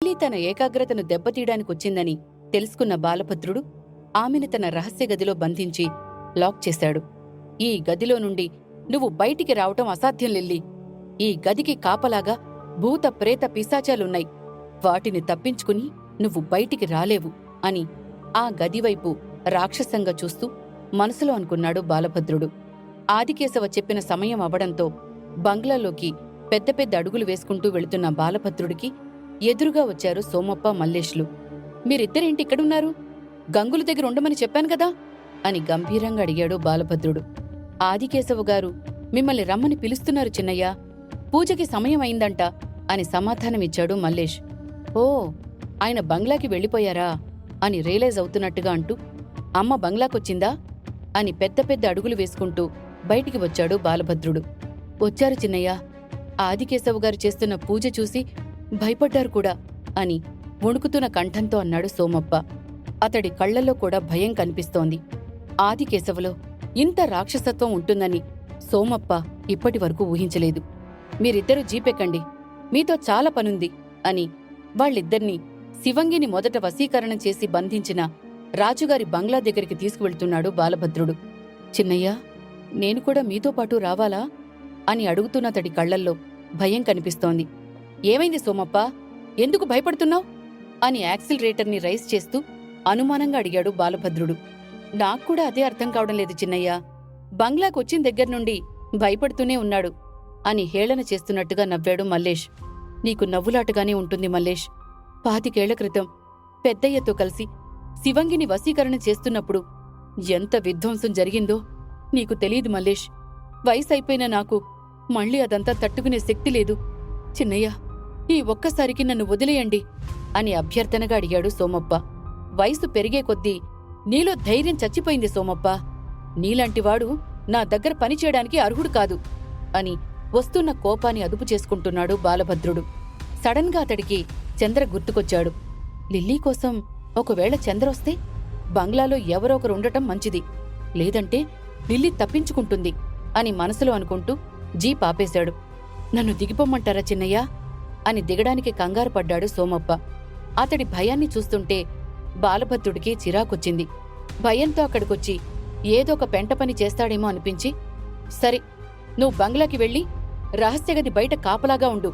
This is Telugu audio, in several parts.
లిల్లీ తన ఏకాగ్రతను దెబ్బతీయడానికొచ్చిందని తెలుసుకున్న బాలభద్రుడు ఆమెను తన రహస్య గదిలో బంధించి లాక్ చేశాడు. ఈ గదిలో నుండి నువ్వు బయటికి రావటం అసాధ్యం లిల్లీ. ఈ గదికి కాపలాగా భూత ప్రేత పిశాచాలున్నాయి. వాటిని తప్పించుకుని నువ్వు బయటికి రాలేవు అని ఆ గదివైపు రాక్షసంగా చూస్తూ మనసులో అనుకున్నాడు బాలభద్రుడు. ఆదికేశవ చెప్పిన సమయం అవడంతో బంగ్లాలోకి పెద్ద పెద్ద అడుగులు వేసుకుంటూ వెళుతున్న బాలభద్రుడికి ఎదురుగా వచ్చారు సోమప్ప, మల్లేష్లు. మీరిద్దరేంటి ఇక్కడున్నారు? గంగుల దగ్గర ఉండమని చెప్పాను కదా అని గంభీరంగా అడిగాడు బాలభద్రుడు. ఆదికేశవ గారు మిమ్మల్ని రమ్మని పిలుస్తున్నారు చిన్నయ్యా, పూజకి సమయం అయిందంట అని సమాధానమిచ్చాడు మల్లేష్. ఓ, ఆయన బంగ్లాకి వెళ్ళిపోయారా అని రియలైజ్ అవుతున్నట్టుగా అంటూ అమ్మ బంగ్లాకొచ్చిందా అని పెద్ద పెద్ద అడుగులు వేసుకుంటూ బయటికి వచ్చాడు బాలభద్రుడు. వచ్చారు చిన్నయ్యా, ఆదికేశవ గారు చేస్తున్న పూజ చూసి భయపడ్డారు కూడా అని వణుకుతున్న కంఠంతో అన్నాడు సోమప్ప. అతడి కళ్లలో కూడా భయం కనిపిస్తోంది. ఆదికేశవలో ఇంత రాక్షసత్వం ఉంటుందని సోమప్ప ఇప్పటివరకు ఊహించలేదు. మీరిద్దరూ జీపెక్కండి, మీతో చాలా పనుంది అని వాళ్ళిద్దర్నీ శివంగిని మొదట వశీకరణం చేసి బంధించిన రాజుగారి బంగ్లా దగ్గరికి తీసుకువెళ్తున్నాడు బాలభద్రుడు. చిన్నయ్యా, నేను కూడా మీతో పాటు రావాలా అని అడుగుతున్నతడి కళ్లల్లో భయం కనిపిస్తోంది. ఏమైంది సోమప్ప, ఎందుకు భయపడుతున్నావు అని యాక్సిలరేటర్ని రైస్ చేస్తూ అనుమానంగా అడిగాడు బాలభద్రుడు. నాక్కూడా అదే అర్థం కావడం లేదు చిన్నయ్యా, బంగ్లాకొచ్చిన దగ్గర్నుండి భయపడుతూనే ఉన్నాడు అని హేళన చేస్తున్నట్టుగా నవ్వాడు మల్లేష్. నీకు నవ్వులాటగానే ఉంటుంది మల్లేష్. 25 ఏళ్ల క్రితం పెద్దయ్యతో కలిసి శివంగిని వశీకరణ చేస్తున్నప్పుడు ఎంత విధ్వంసం జరిగిందో నీకు తెలీదు మల్లేష్. వయసైపోయిన నాకు మళ్ళీ అదంతా తట్టుకునే శక్తి లేదు. చిన్నయ్యా, ఈ ఒక్కసారికి నన్ను వదిలేయండి అని అభ్యర్థనగా అడిగాడు సోమప్ప. వయసు పెరిగే కొద్దీ నీలో ధైర్యం చచ్చిపోయింది సోమప్ప. నీలాంటివాడు నా దగ్గర పనిచేయడానికి అర్హుడు కాదు అని వస్తున్న కోపాన్ని అదుపు చేసుకుంటున్నాడు బాలభద్రుడు. సడన్ గా అతడికి చంద్ర గుర్తుకొచ్చాడు. లిల్లీ కోసం ఒకవేళ చంద్ర వస్తే బంగ్లాలో ఎవరో ఒకరు ఉండటం మంచిది, లేదంటే లిల్లీ తప్పించుకుంటుంది అని మనసులో అనుకుంటూ జీప్ ఆపేశాడు. నన్ను దిగిపోమ్మంటారా చిన్నయ్యా అని దిగడానికి కంగారు పడ్డాడు సోమప్ప. అతడి భయాన్ని చూస్తుంటే బాలభద్రుడికి చిరాకొచ్చింది. భయంతో అక్కడికొచ్చి ఏదో ఒక పెంట పని చేస్తాడేమో అనిపించి, సరే నువ్వు బంగ్లాకి వెళ్ళి రహస్యగది బయట కాపలాగా ఉండు,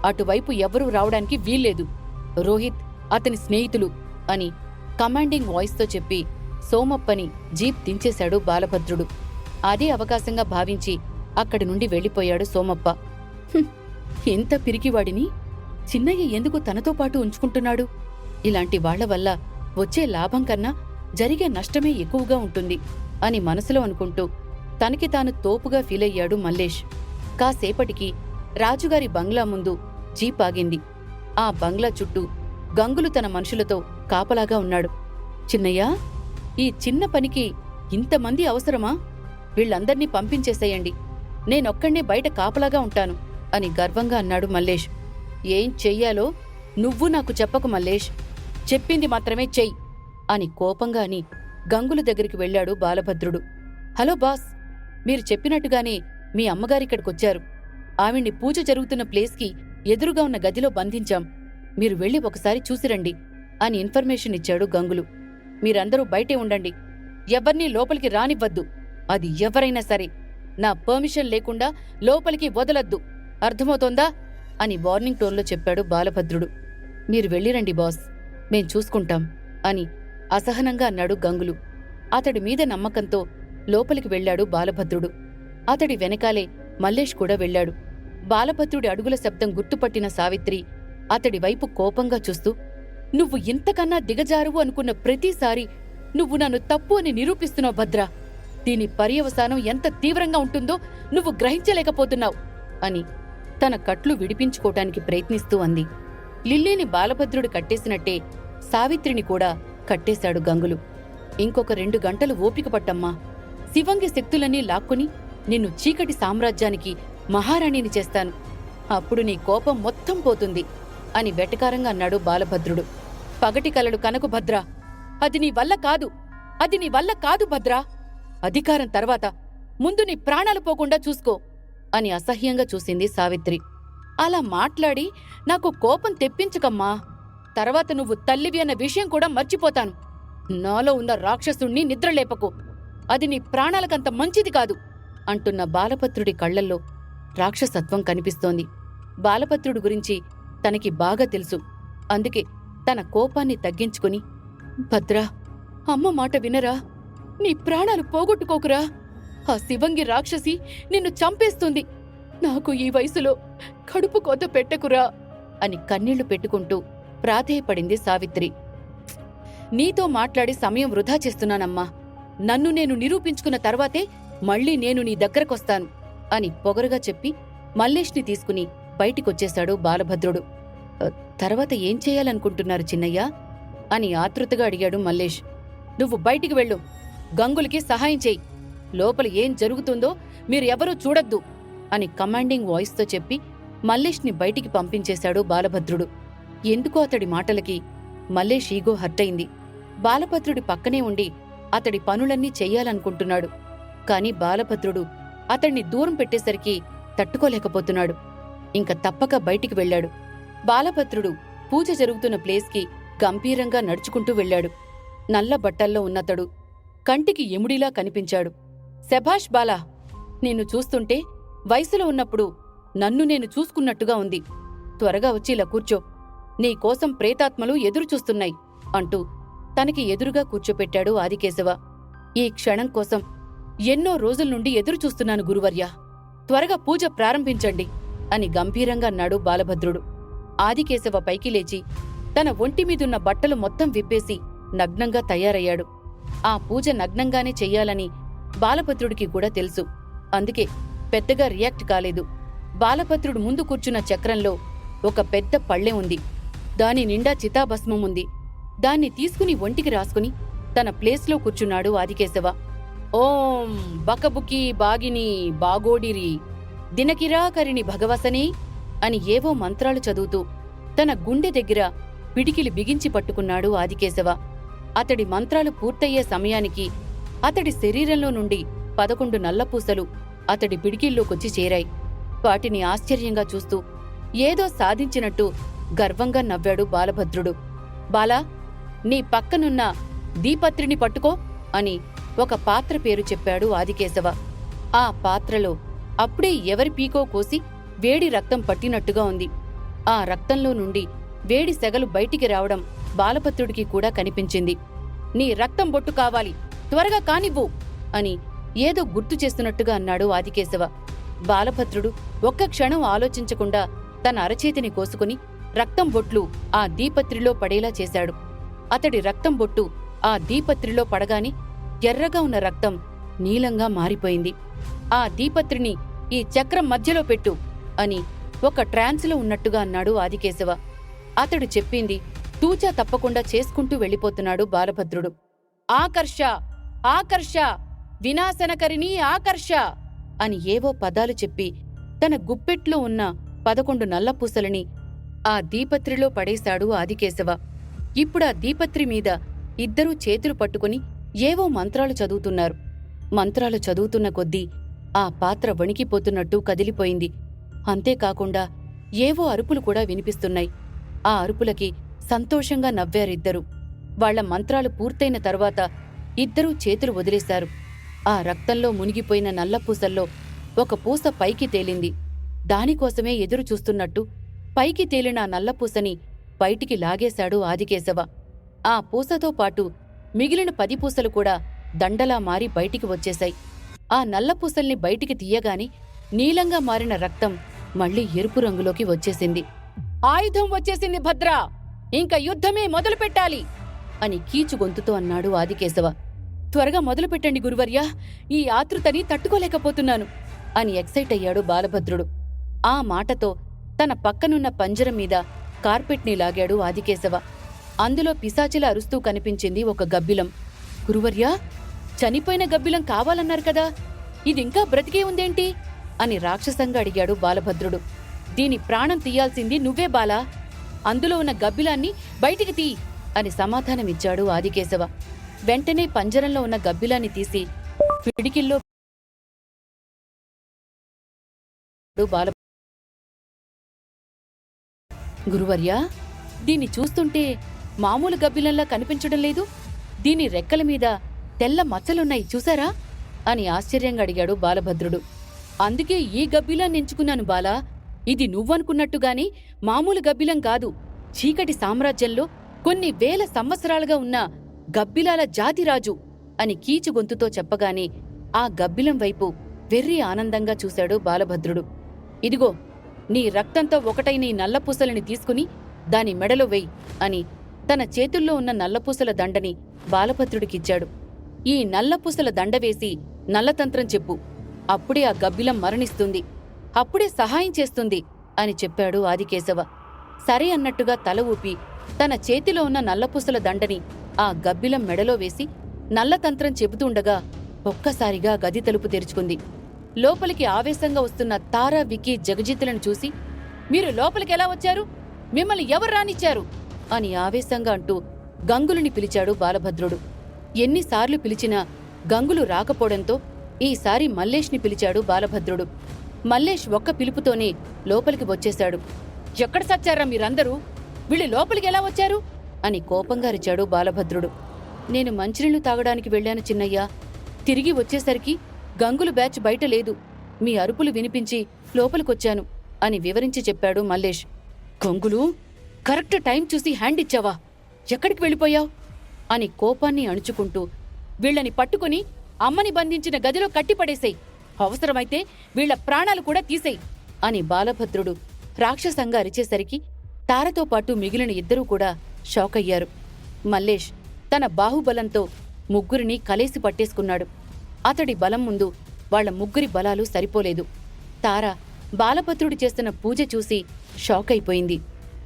అటువైపు ఎవరూ రావడానికి వీల్లేదు, రోహిత్ అతని స్నేహితులు అని కమాండింగ్ వాయిస్తో చెప్పి సోమప్పని జీప్ దించేశాడు బాలభద్రుడు. అదే అవకాశంగా భావించి అక్కడి నుండి వెళ్ళిపోయాడు సోమప్ప. ఎంత పిరికివాడిని చిన్నయ్య ఎందుకు తనతో పాటు ఉంచుకుంటున్నాడు? ఇలాంటి వాళ్ల వల్ల వచ్చే లాభం కన్నా జరిగే నష్టమే ఎక్కువగా ఉంటుంది అని మనసులో అనుకుంటూ తనకి తాను తోపుగా ఫీలయ్యాడు మల్లేష్. కాసేపటికి రాజుగారి బంగ్లా ముందు జీప్ ఆగింది. ఆ బంగ్లా చుట్టూ గంగులు తన మనుషులతో కాపలాగా ఉన్నాడు. చిన్నయ్యా, ఈ చిన్న పనికి ఇంతమంది అవసరమా? వీళ్లందర్నీ పంపించేసేయండి, నేనొక్కడే బయట కాపలాగా ఉంటాను అని గర్వంగా అన్నాడు మల్లేష్. ఏం చెయ్యాలో నువ్వు నాకు చెప్పకు మల్లేష్, చెప్పింది మాత్రమే చెయ్యి అని కోపంగా అని గంగుల దగ్గరికి వెళ్లాడు బాలభద్రుడు. హలో బాస్, మీరు చెప్పినట్టుగానే మీ అమ్మగారిక్కడికొచ్చారు. ఆవిడ్ని పూజ జరుగుతున్న ప్లేస్కి ఎదురుగా ఉన్న గదిలో బంధించాం. మీరు వెళ్ళి ఒకసారి చూసిరండి అని ఇన్ఫర్మేషన్ ఇచ్చాడు గంగులు. మీరందరూ బయటే ఉండండి, ఎవర్నీ లోపలికి రానివ్వద్దు. అది ఎవరైనా సరే నా పర్మిషన్ లేకుండా లోపలికి వదలొద్దు, అర్థమవుతోందా అని వార్నింగ్ టోన్లో చెప్పాడు బాలభద్రుడు. మీరు వెళ్ళిరండి బాస్, మేం చూసుకుంటాం అని అసహనంగా అన్నాడు గంగులు. అతడి మీద నమ్మకంతో లోపలికి వెళ్లాడు బాలభద్రుడు. అతడి వెనకాలే మల్లేష్ కూడా వెళ్లాడు. బాలభద్రుడి అడుగుల శబ్దం గుర్తుపట్టిన సావిత్రి అతడి వైపు కోపంగా చూస్తూ, నువ్వు ఇంతకన్నా దిగజారువు అనుకున్న ప్రతిసారి నువ్వు నన్ను తప్పు అని నిరూపిస్తున్నావు భద్రా. దీని పర్యవసానం ఎంత తీవ్రంగా ఉంటుందో నువ్వు గ్రహించలేకపోతున్నావు అని తన కట్లు విడిపించుకోటానికి ప్రయత్నిస్తూ అంది. లిల్లీని బాలభద్రుడు కట్టేసినట్టే సావిత్రిని కూడా కట్టేశాడు గంగులు. ఇంకొక 2 గంటలు ఓపిక పట్టమ్మా, శివంగి శక్తులన్నీ లాక్కుని నిన్ను చీకటి సామ్రాజ్యానికి మహారాణిని చేస్తాను, అప్పుడు నీ కోపం మొత్తం పోతుంది అని వెటకారంగా అన్నాడు బాలభద్రుడు. పగటి కలలు కనకు భద్రా, అది నీ వల్ల కాదు, అది నీ వల్ల కాదు భద్రా. అధికారం తర్వాత ముందు నీ ప్రాణాలు పోకుండా చూసుకో అని అసహ్యంగా చూసింది సావిత్రి. అలా మాట్లాడి నాకు కోపం తెప్పించకమ్మా, తర్వాత నువ్వు తల్లివి అన్న విషయం కూడా మర్చిపోతాను. నాలో ఉన్న రాక్షసుణ్ణి నిద్రలేపకు. అది నీ ప్రాణాలకంత మంచిది కాదు అంటున్న బాలపత్రుడి కళ్లల్లో రాక్షసత్వం కనిపిస్తోంది. బాలపత్రుడి గురించి తనకి బాగా తెలుసు. అందుకే తన కోపాన్ని తగ్గించుకుని, భద్రా, అమ్మ మాట వినరా, నీ ప్రాణాలు పోగొట్టుకోకురా. ఆ శివంగి రాక్షసి నిన్ను చంపేస్తుంది. నాకు ఈ వయసులో కడుపు కోత పెట్టకురా అని కన్నీళ్లు పెట్టుకుంటూ ప్రాధేయపడింది సావిత్రి. నీతో మాట్లాడి సమయం వృధా చేస్తున్నానమ్మా. నన్ను నేను నిరూపించుకున్న తర్వాతే మళ్ళీ నేను నీ దగ్గరకొస్తాను అని పొగరుగా చెప్పి మల్లేష్ని తీసుకుని బయటికొచ్చేశాడు బాలభద్రుడు. తర్వాత ఏం చేయాలనుకుంటున్నారు చిన్నయ్య అని ఆతృతగా అడిగాడు మల్లేష్. నువ్వు బయటికి వెళ్ళు, గంగులకి సహాయం చేయి, లోపల ఏం జరుగుతుందో మీరు ఎవరూ చూడొద్దు అని కమాండింగ్ వాయిస్తో చెప్పి మల్లేష్ని బయటికి పంపించేశాడు బాలభద్రుడు. ఎందుకో అతడి మాటలకి మల్లేష్ ఈగో హర్టయింది. బాలభద్రుడి పక్కనే ఉండి అతడి పనులన్నీ చెయ్యాలనుకుంటున్నాడు. కాని బాలభద్రుడు అతణ్ణి దూరం పెట్టేసరికి తట్టుకోలేకపోతున్నాడు. ఇంక తప్పక బయటికి వెళ్లాడు. బాలభద్రుడు పూజ జరుగుతున్న ప్లేస్కి గంభీరంగా నడుచుకుంటూ వెళ్లాడు. నల్ల బట్టల్లో ఉన్నతడు కంటికి ఎముడిలా కనిపించాడు. శభాష్ బాలా, నిన్ను చూస్తుంటే వయసులో ఉన్నప్పుడు నన్ను నేను చూసుకున్నట్టుగా ఉంది. త్వరగా వచ్చి ఇలా కూర్చో, నీకోసం ప్రేతాత్మలు ఎదురుచూస్తున్నాయి అంటూ తనకి ఎదురుగా కూర్చోపెట్టాడు ఆదికేశవ. ఈ క్షణం కోసం ఎన్నో రోజుల నుండి ఎదురుచూస్తున్నాను గురువర్యా, త్వరగా పూజ ప్రారంభించండి అని గంభీరంగా అన్నాడు బాలభద్రుడు. ఆదికేశవ పైకి లేచి తన ఒంటిమీదున్న బట్టలు మొత్తం విప్పేసి నగ్నంగా తయారయ్యాడు. ఆ పూజ నగ్నంగానే చెయ్యాలని బాలభద్రుడికి కూడా తెలుసు. అందుకే పెద్దగా రియాక్ట్ కాలేదు. బాలభద్రుడు ముందు కూర్చున్న చక్రంలో ఒక పెద్ద పళ్ళె ఉంది. దాని నిండా చితాభస్మం ఉంది. దాన్ని తీసుకుని ఒంటికి రాసుకుని తన ప్లేస్లో కూర్చున్నాడు ఆదికేశవ. ఓం బకబుకి బాగిని బాగోడిరి దినకిరాకరిని భగవసనే అని ఏవో మంత్రాలు చదువుతూ తన గుండె దగ్గర పిడికిలి బిగించి పట్టుకున్నాడు ఆదికేశవ. అతడి మంత్రాలు పూర్తయ్యే సమయానికి అతడి శరీరంలో నుండి 11 నల్లపూసలు అతడి పిడికిల్లోకొచ్చి చేరాయి. వాటిని ఆశ్చర్యంగా చూస్తూ ఏదో సాధించినట్టు గర్వంగా నవ్వాడు బాలభద్రుడు. బాలా, నీ పక్కనున్న దీపత్రిని పట్టుకో అని ఒక పాత్ర పేరు చెప్పాడు ఆదికేశవ. ఆ పాత్రలో అప్పుడే ఎవరి పీకో కోసి వేడి రక్తం పట్టినట్టుగా ఉంది. ఆ రక్తంలో నుండి వేడి సెగలు బయటికి రావడం బాలభద్రుడికి కూడా కనిపించింది. నీ రక్తం బొట్టు కావాలి, త్వరగా కానివ్వు అని ఏదో గుర్తు చేస్తున్నట్టుగా అన్నాడు ఆదికేశవ. బాలభద్రుడు ఒక్క క్షణం ఆలోచించకుండా తన అరచేతిని కోసుకుని రక్తం బొట్లు ఆ దీపత్రిలో పడేలా చేశాడు. అతడి రక్తం బొట్టు ఆ దీపత్రిలో పడగాని ఎర్రగా ఉన్న రక్తం నీలంగా మారిపోయింది. ఆ దీపత్రిని ఈ చక్రం మధ్యలో పెట్టు అని ఒక ట్రాన్స్లో ఉన్నట్టుగా అన్నాడు ఆదికేశవ. అతడు చెప్పింది తూచా తప్పకుండా చేసుకుంటూ వెళ్ళిపోతున్నాడు బాలభద్రుడు. ఆకర్ష ఆకర్ష వినాశనకరిని ఆకర్ష అని ఏవో పదాలు చెప్పి తన గుప్పెట్లో ఉన్న 11 నల్లపూసలని ఆ దీపత్రిలో పడేశాడు ఆదికేశవ. ఇప్పుడా దీపత్రి మీద ఇద్దరూ చేతులు పట్టుకుని ఏవో మంత్రాలు చదువుతున్నారు. మంత్రాలు చదువుతున్న కొద్దీ ఆ పాత్ర వణికిపోతున్నట్టు కదిలిపోయింది. అంతేకాకుండా ఏవో అరుపులు కూడా వినిపిస్తున్నాయి. ఆ అరుపులకి సంతోషంగా నవ్వారిద్దరూ. వాళ్ల మంత్రాలు పూర్తయిన తర్వాత ఇద్దరూ చేతులు వదిలేశారు. ఆ రక్తంలో మునిగిపోయిన నల్లపూసల్లో ఒక పూస పైకి తేలింది. దానికోసమే ఎదురు చూస్తున్నట్టు పైకి తేలిన నల్లపూసని బయటికి లాగేశాడు ఆదికేశవ. ఆ పూసతో పాటు మిగిలిన 10 పూసలు కూడా దండలా మారి బయటికి వచ్చేశాయి. ఆ నల్లపూసల్ని బయటికి తీయగాని నీలంగా మారిన రక్తం మళ్లీ ఎరుపు రంగులోకి వచ్చేసింది. ఆయుధం వచ్చేసింది భద్రా, ఇంక యుద్ధమే మొదలుపెట్టాలి అని కీచు గొంతుతో అన్నాడు ఆదికేశవ. త్వరగా మొదలుపెట్టండి గురువర్యా, ఈ ఆతృతని తట్టుకోలేకపోతున్నాను అని ఎక్సైట్ అయ్యాడు బాలభద్రుడు. ఆ మాటతో తన పక్కనున్న పంజరం మీద కార్పెట్ని లాగాడు ఆదికేశవ. అందులో పిశాచిలా అరుస్తూ కనిపించింది ఒక గబ్బిలం. గురువర్యా, చనిపోయిన గబ్బిలం కావాలన్నారు కదా, ఇదింకా బ్రతికే ఉందేంటి అని రాక్షసంగా అడిగాడు బాలభద్రుడు. దీని ప్రాణం తీయాల్సింది నువ్వే బాలా, అందులో ఉన్న గబ్బిలాన్ని బయటికి తీ అని సమాధానమిచ్చాడు ఆదికేశవ. వెంటనే పంజరంలో ఉన్న గబ్బిలాన్ని తీసి పిడికిల్లో బాల. గురువర్యా, దీన్ని చూస్తుంటే మామూలు గబ్బిలంలా కనిపించడం లేదు. దీని రెక్కల మీద తెల్ల మచ్చలున్నాయి చూసారా అని ఆశ్చర్యంగా అడిగాడు బాలభద్రుడు. అందుకే ఈ గబ్బిలాన్ని ఎంచుకున్నాను బాలా. ఇది నువ్వనుకున్నట్టుగాని మామూలు గబ్బిలం కాదు. చీకటి సామ్రాజ్యంలో కొన్ని వేల సంవత్సరాలుగా ఉన్న గబ్బిలాల జాతిరాజు అని కీచు గొంతుతో చెప్పగానే ఆ గబ్బిలం వైపు వెర్రి ఆనందంగా చూశాడు బాలభద్రుడు. ఇదిగో, నీ రక్తంతో ఒకటైన ఈ నల్లపూసలని తీసుకుని దాని మెడలో వెయ్యి అని తన చేతుల్లో ఉన్న నల్లపూసల దండని బాలభద్రుడికిచ్చాడు. ఈ నల్లపూసల దండ వేసి నల్లతంత్రం చెప్పు. అప్పుడే ఆ గబ్బిలం మరణిస్తుంది. అప్పుడే సహాయం చేస్తుంది అని చెప్పాడు ఆదికేశవ. సరే అన్నట్టుగా తల ఊపి తన చేతిలో ఉన్న నల్లపూసల దండని ఆ గబ్బిలం మెడలో వేసి నల్లతంత్రం చెబుతుండగా ఒక్కసారిగా గది తలుపు తెరుచుకుంది. లోపలికి ఆవేశంగా వస్తున్న తారా, వికీ, జగజిత్తులను చూసి, మీరు లోపలికెలా వచ్చారు? మిమ్మల్ని ఎవరు రానిచ్చారు అని ఆవేశంగా అంటూ గంగులుని పిలిచాడు బాలభద్రుడు. ఎన్నిసార్లు పిలిచినా గంగులు రాకపోవడంతో ఈసారి మల్లేష్ని పిలిచాడు బాలభద్రుడు. మల్లేష్ ఒక్క పిలుపుతోనే లోపలికి వచ్చేశాడు. ఎక్కడ సచ్చారా మీరందరూ? వీళ్ళు లోపలికి ఎలా వచ్చారు అని కోపంగా అరిచాడు బాలభద్రుడు. నేను మంచినీళ్లు తాగడానికి వెళ్లాను చిన్నయ్యా. తిరిగి వచ్చేసరికి గంగులు బ్యాచ్ బయట లేదు. మీ అరుపులు వినిపించి లోపలికొచ్చాను అని వివరించి చెప్పాడు మల్లేష్. గంగులు, కరెక్ట్ టైం చూసి హ్యాండ్ ఇచ్చావా? ఎక్కడికి వెళ్ళిపోయావు అని కోపాన్ని అణుచుకుంటూ, వీళ్లని పట్టుకుని అమ్మని బంధించిన గదిలో కట్టిపడేసేయ్. అవసరమైతే వీళ్ల ప్రాణాలు కూడా తీసేయ్ అని బాలభద్రుడు రాక్షసంగా అరిచేసరికి తారతో పాటు మిగిలిన ఇద్దరూ కూడా షాక్ అయ్యారు. మల్లేష్ తన బాహుబలంతో ముగ్గురిని కలేసి పట్టేసుకున్నాడు. అతడి బలం ముందు వాళ్ల ముగ్గురి బలాలు సరిపోలేదు. తార బాలభద్రుడు చేస్తున్న పూజ చూసి షాక్ అయిపోయింది.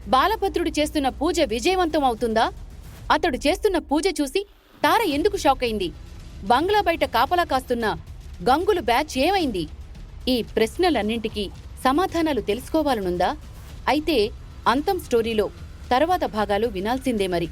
బాలభద్రుడు చేస్తున్న పూజ విజయవంతం అవుతుందా? అతడు చేస్తున్న పూజ చూసి తార ఎందుకు షాక్ అయింది? బంగ్లా బయట కాపలా కాస్తున్న గంగులు బ్యాచ్ ఏమైంది? ఈ ప్రశ్నలన్నింటికీ సమాధానాలు తెలుసుకోవాలనుందా? అయితే అంతం స్టోరీలో తర్వాత భాగాలు వినాల్సిందే మరి.